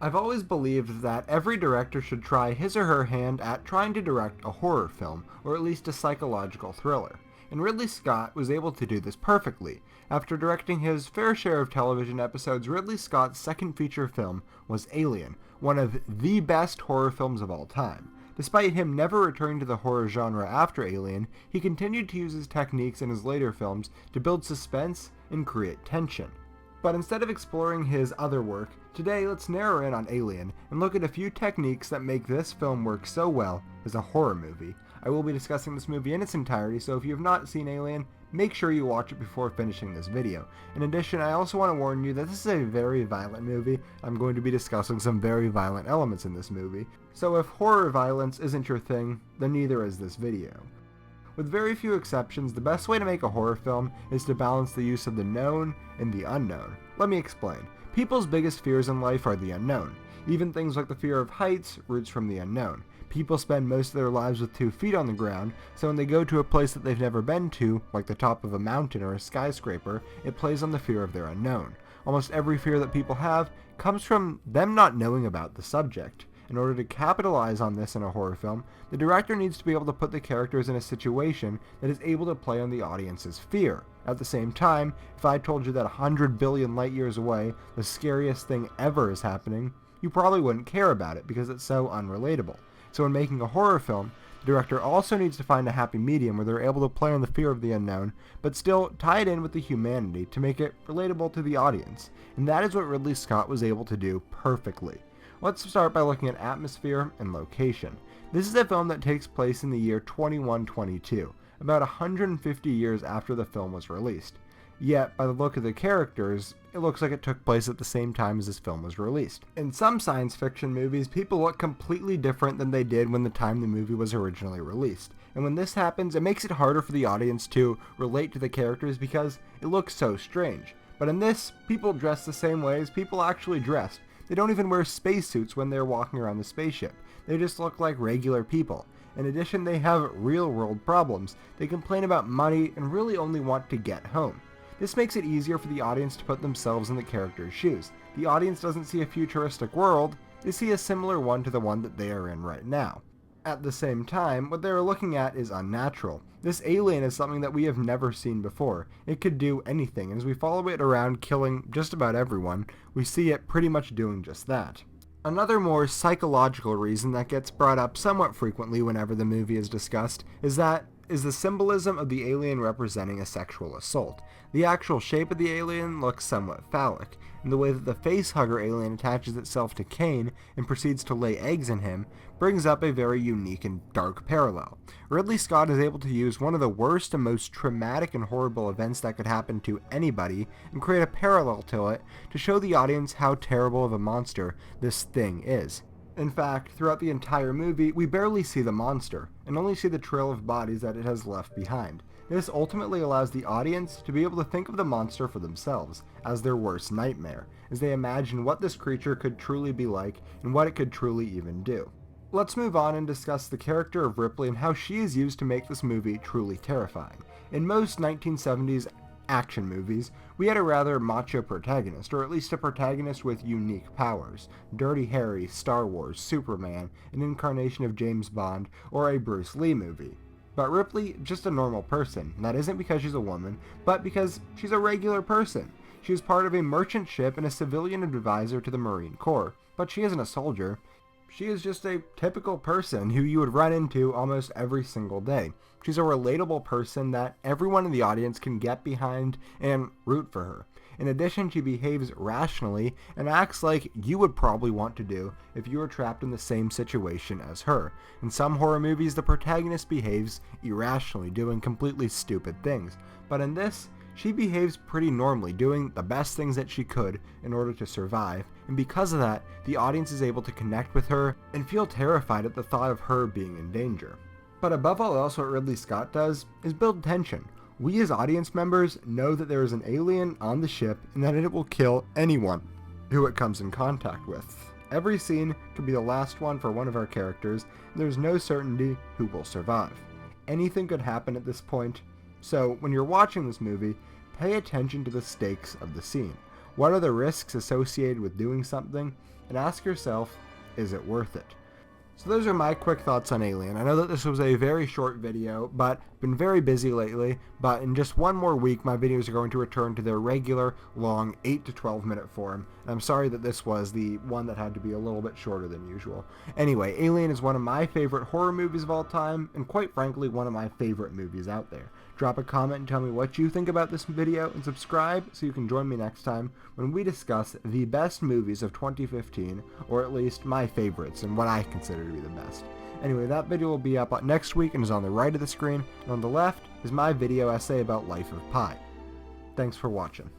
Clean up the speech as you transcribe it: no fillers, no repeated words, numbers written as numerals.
I've always believed that every director should try his or her hand at trying to direct a horror film, or at least a psychological thriller. And Ridley Scott was able to do this perfectly. After directing his fair share of television episodes, Ridley Scott's second feature film was Alien, one of the best horror films of all time. Despite him never returning to the horror genre after Alien, he continued to use his techniques in his later films to build suspense and create tension. But instead of exploring his other work, today let's narrow in on Alien and look at a few techniques that make this film work so well as a horror movie. I will be discussing this movie in its entirety, so if you have not seen Alien, make sure you watch it before finishing this video. In addition, I also want to warn you that this is a very violent movie. I'm going to be discussing some very violent elements in this movie. So if horror violence isn't your thing, then neither is this video. With very few exceptions, the best way to make a horror film is to balance the use of the known and the unknown. Let me explain. People's biggest fears in life are the unknown. Even things like the fear of heights roots from the unknown. People spend most of their lives with 2 feet on the ground, so when they go to a place that they've never been to, like the top of a mountain or a skyscraper, it plays on the fear of their unknown. Almost every fear that people have comes from them not knowing about the subject. In order to capitalize on this in a horror film, the director needs to be able to put the characters in a situation that is able to play on the audience's fear. At the same time, if I told you that 100 billion light years away, the scariest thing ever is happening, you probably wouldn't care about it because it's so unrelatable. So when making a horror film, the director also needs to find a happy medium where they're able to play on the fear of the unknown, but still tie it in with the humanity to make it relatable to the audience. And that is what Ridley Scott was able to do perfectly. Let's start by looking at atmosphere and location. This is a film that takes place in the year 2122, about 150 years after the film was released. Yet, by the look of the characters, it looks like it took place at the same time as this film was released. In some science fiction movies, people look completely different than they did when the time the movie was originally released. And when this happens, it makes it harder for the audience to relate to the characters because it looks so strange. But in this, people dress the same way as people actually dressed. They don't even wear spacesuits when they're walking around the spaceship. They just look like regular people. In addition, they have real-world problems. They complain about money and really only want to get home. This makes it easier for the audience to put themselves in the character's shoes. The audience doesn't see a futuristic world, they see a similar one to the one that they are in right now. At the same time, what they are looking at is unnatural. This alien is something that we have never seen before. It could do anything, and as we follow it around killing just about everyone, we see it pretty much doing just that. Another more psychological reason that gets brought up somewhat frequently whenever the movie is discussed is the symbolism of the alien representing a sexual assault. The actual shape of the alien looks somewhat phallic, and the way that the facehugger alien attaches itself to Kane and proceeds to lay eggs in him brings up a very unique and dark parallel. Ridley Scott is able to use one of the worst and most traumatic and horrible events that could happen to anybody and create a parallel to it to show the audience how terrible of a monster this thing is. In fact, throughout the entire movie, we barely see the monster, and only see the trail of bodies that it has left behind. This ultimately allows the audience to be able to think of the monster for themselves, as their worst nightmare, as they imagine what this creature could truly be like, and what it could truly even do. Let's move on and discuss the character of Ripley and how she is used to make this movie truly terrifying. In most 1970s action movies, we had a rather macho protagonist, or at least a protagonist with unique powers. Dirty Harry, Star Wars, Superman, an incarnation of James Bond, or a Bruce Lee movie. But Ripley, just a normal person. That isn't because she's a woman, but because she's a regular person. She is part of a merchant ship and a civilian advisor to the Marine Corps, but she isn't a soldier. She is just a typical person who you would run into almost every single day. She's a relatable person that everyone in the audience can get behind and root for her. In addition, she behaves rationally and acts like you would probably want to do if you were trapped in the same situation as her. In some horror movies, the protagonist behaves irrationally, doing completely stupid things. But in this, she behaves pretty normally, doing the best things that she could in order to survive, and because of that, the audience is able to connect with her and feel terrified at the thought of her being in danger. But above all else, what Ridley Scott does is build tension. We as audience members know that there is an alien on the ship and that it will kill anyone who it comes in contact with. Every scene could be the last one for one of our characters, and there's no certainty who will survive. Anything could happen at this point, so when you're watching this movie, pay attention to the stakes of the scene. What are the risks associated with doing something? and ask yourself, is it worth it? So those are my quick thoughts on Alien. I know that this was a very short video, but been very busy lately, but in just one more week my videos are going to return to their regular, long 8 to 12 minute form. And I'm sorry that this was the one that had to be a little bit shorter than usual. Anyway, Alien is one of my favorite horror movies of all time, and quite frankly, one of my favorite movies out there. Drop a comment and tell me what you think about this video, and subscribe so you can join me next time when we discuss the best movies of 2015, or at least my favorites and what I consider to be the best. Anyway, that video will be up next week and is on the right of the screen, and on the left is my video essay about Life of Pi. Thanks for watching.